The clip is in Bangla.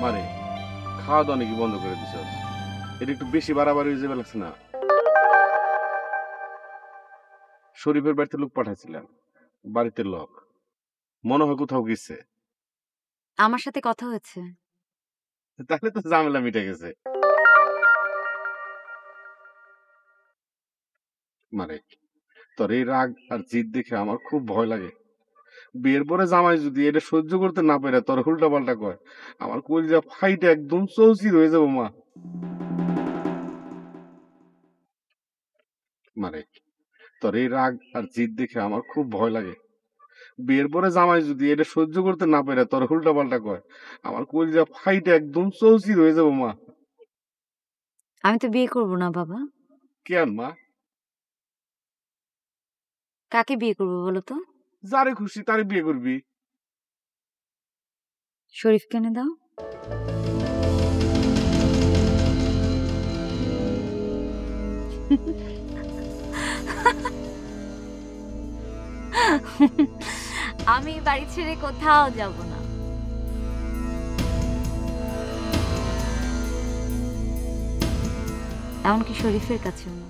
মানে খাওয়া দাওয়া নাকি বন্ধ করে দিছ? এটা একটু বেশি বাড়াবাড়ি হয়ে যাবে লাগছে না? শরীফের বাড়িতে লোক পাঠাইছিলাম, বাড়িতে লোক মনে হয় কোথাও গেছে। আমার সাথে কথা হয়েছে। তাহলে তো ঝামেলা মিটে গেছে। মানে তোর এই রাগ আর জিদ দেখে আমার খুব ভয় লাগে। বিয়ের পরে জামাই যদি এটা সহ্য করতে না পারে তোর উল্টা পাল্টা কয়, আমার কলিজা ফাইটে একদম চৌচির হয়ে যাবো মা। মানে তোর এই রাগ আর জিদ দেখে আমার খুব ভয় লাগে। বিয়ের পরে জামাই যদি এটা সহ্য করতে না পারে তোর উল্টা পাল্টা কয়, আমার কলিজা ফাইটে একদম চৌচির হয়ে যাবো মা। আমি তো বিয়ে করব না বাবা। কেন মা? কাকে বিয়ে করব বলো তো? যারে খুশি তারে বিয়ে করবি। শরীফকে এনে দাও। আমি বাড়ি ছেড়ে কোথাও যাব না। এমনকি শরীফের কাছেও না।